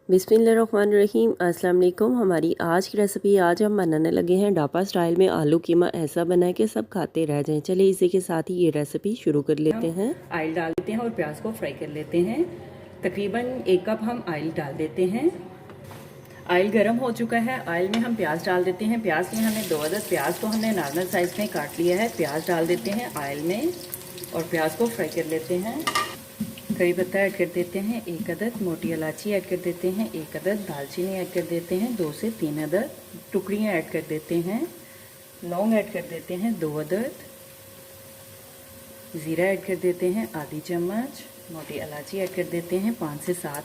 बिस्मिल्लाहिर्रहमानिर्रहीम। अस्सलाम वालेकुम। हमारी आज की रेसिपी, आज हम बनाने लगे हैं ढाबा स्टाइल में आलू कीमा। ऐसा बनाए कि सब खाते रह जाएं। चलिए इसी के साथ ही ये रेसिपी शुरू कर लेते हैं। ऑयल डाल देते हैं और प्याज को फ्राई कर लेते हैं। तकरीबन 1 कप हम ऑयल डाल देते हैं। ऑयल गर्म हो चुका है। ऑयल में हम प्याज डाल देते हैं। प्याज में हमने 2 अदद प्याज को हमने नॉर्मल साइज में काट लिया है। प्याज डाल देते हैं ऑयल में और प्याज को फ्राई कर लेते हैं। करी पत्ता ऐड कर देते हैं 1 अदद, मोटी इलायची ऐड कर देते हैं 1 अदद, दालचीनी ऐड कर देते हैं 2 से 3 अदद, टुकड़ियाँ ऐड कर देते हैं, लौंग ऐड कर देते हैं 2 अदद, ज़ीरा ऐड कर देते हैं आधी चम्मच, मोटी इलायची ऐड कर देते हैं 5 से 7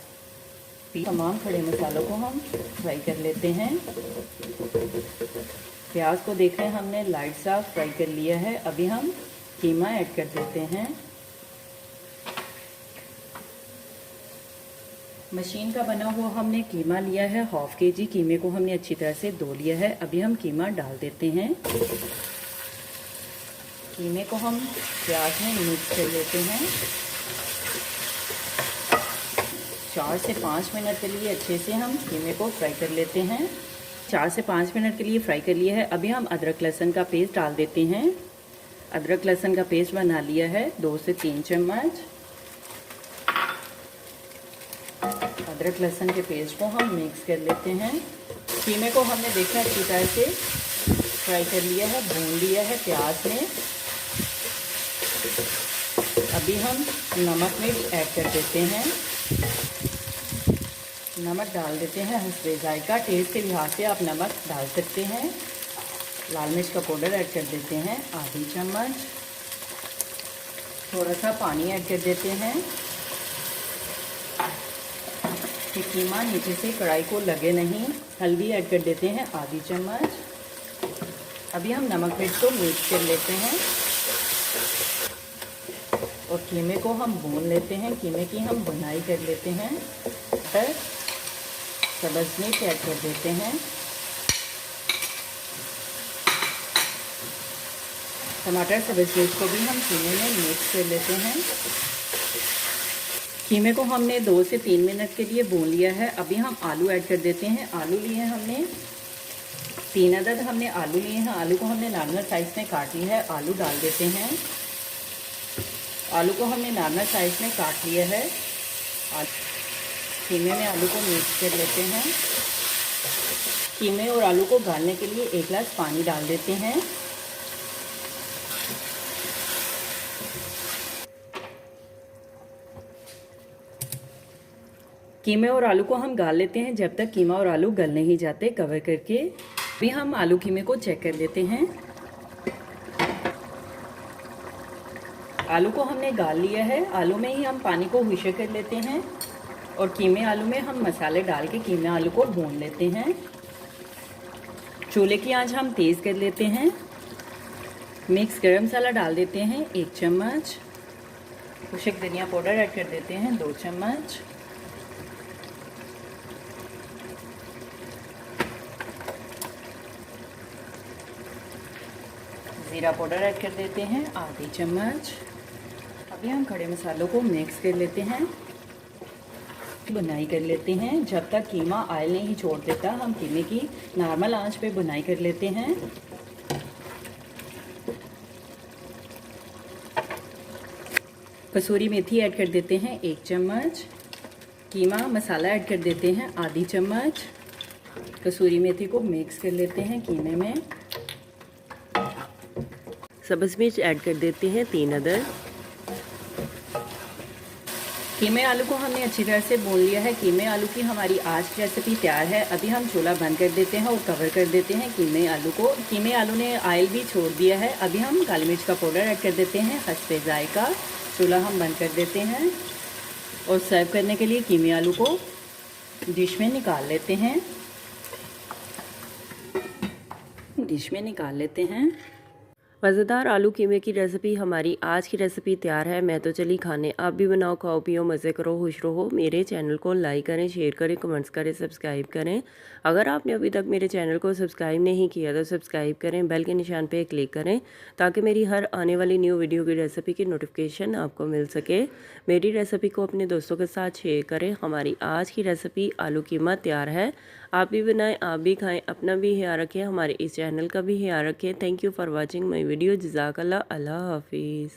पीस। तमाम खड़े मसालों को हम फ्राई कर लेते हैं। प्याज को देख रहे हैं हमने लाइट सा फ्राई कर लिया है। अभी हम कीमा ऐड कर देते हैं। मशीन का बना हुआ हमने कीमा लिया है। हाफ केजी कीमे को हमने अच्छी तरह से धो लिया है। अभी हम कीमा डाल देते हैं। कीमे को हम प्याज में मिक्स कर लेते हैं। 4 से 5 मिनट के लिए अच्छे से हम कीमे को फ्राई कर लेते हैं। 4 से 5 मिनट के लिए फ्राई कर लिया है। अभी हम अदरक लहसुन का पेस्ट डाल देते हैं। अदरक लहसुन का पेस्ट बना लिया है 2 से 3 चम्मच। अदरक लहसुन के पेस्ट को हम मिक्स कर लेते हैं। कीमे को हमने देखा अच्छी तरह से फ्राई कर लिया है, भून लिया है प्याज में। अभी हम नमक मिर्च ऐड कर देते हैं। नमक डाल देते हैं हस्बे जायका। टेस्ट के लिहाज से आप नमक डाल सकते हैं। लाल मिर्च का पाउडर ऐड कर देते हैं आधी चम्मच। थोड़ा सा पानी ऐड कर देते हैं कि कीमा नीचे से कढ़ाई को लगे नहीं। हल्दी ऐड कर देते हैं आधी चम्मच। अभी हम नमक मिर्च को मिक्स कर लेते हैं और कीमे को हम भून लेते हैं। कीमे की हम भुनाई कर लेते हैं। फिर सब्ज़ मिर्च ऐड कर देते हैं। टमाटर सब्ज़ मिर्च को भी हम कीमे में मिक्स कर लेते हैं। कीमे को हमने 2 से 3 मिनट के लिए भून लिया है। अभी हम आलू ऐड कर देते हैं। आलू लिए हैं हमने 3 अदद हमने आलू लिए हैं। आलू को हमने नॉर्मल साइज़ में काट लिया है। आलू डाल देते हैं। आलू को हमने नॉर्मल साइज़ में काट लिया है। कीमे में आलू को मिक्स कर लेते हैं। कीमे और आलू को गालने के लिए 1 गिलास पानी डाल देते हैं। कीमे और आलू को हम गाल लेते हैं जब तक कीमा और आलू गल नहीं जाते, कवर करके। अभी हम आलू कीमे को चेक कर लेते हैं। आलू को हमने गाल लिया है। आलू में ही हम पानी को हुशे कर लेते हैं और कीमे आलू में हम मसाले डाल के कीमे आलू को भून लेते हैं। चूल्हे की आंच हम तेज़ कर लेते हैं। मिक्स गरम मसाला डाल देते हैं 1 चम्मच। खुशक धनिया पाउडर ऐड कर देते हैं 2 चम्मच। ज़ीरा पाउडर ऐड कर देते हैं आधी चम्मच। अभी हम खड़े मसालों को मिक्स कर लेते हैं, बुनाई कर लेते हैं। जब तक कीमा ऑयल नहीं छोड़ देता हम कीमे की नॉर्मल आंच पे बुनाई कर लेते हैं। कसूरी मेथी ऐड कर देते हैं 1 चम्मच। कीमा मसाला ऐड कर देते हैं आधी चम्मच। कसूरी मेथी को मिक्स कर लेते हैं कीमे में। सब्ज़ मिर्च ऐड कर देते हैं 3 अदद। कीमे आलू को हमने अच्छी तरह से भून लिया है। कीमे आलू की हमारी आज की रेसिपी तैयार है। अभी हम चूल्हा बंद कर देते हैं और कवर कर देते हैं कीमे आलू को। कीमे आलू ने ऑयल भी छोड़ दिया है। अभी हम काली मिर्च का पाउडर ऐड कर देते हैं हस्बे जायका। चूल्हा हम बंद कर देते हैं और सर्व करने के लिए कीमे आलू को डिश में निकाल लेते हैं। डिश में निकाल लेते हैं। मज़ेदार आलू कीमे की रेसिपी हमारी आज की रेसिपी तैयार है। मैं तो चली खाने, आप भी बनाओ, खाओ, पियो, मज़े करो, खुश रहो। मेरे चैनल को लाइक करें, शेयर करें, कमेंट्स करें, सब्सक्राइब करें। अगर आपने अभी तक मेरे चैनल को सब्सक्राइब नहीं किया तो सब्सक्राइब करें, बेल के निशान पे क्लिक करें ताकि मेरी हर आने वाली न्यू वीडियो की रेसिपी की नोटिफिकेशन आपको मिल सके। मेरी रेसिपी को अपने दोस्तों के साथ शेयर करें। हमारी आज की रेसिपी आलू कीमा तैयार है। आप भी बनाएं, आप भी खाएं, अपना भी ख्याल रखें, हमारे इस चैनल का भी ख्याल रखें। Thank you for watching my video. जज़ाकल्लाह। अल्लाह हाफिज़।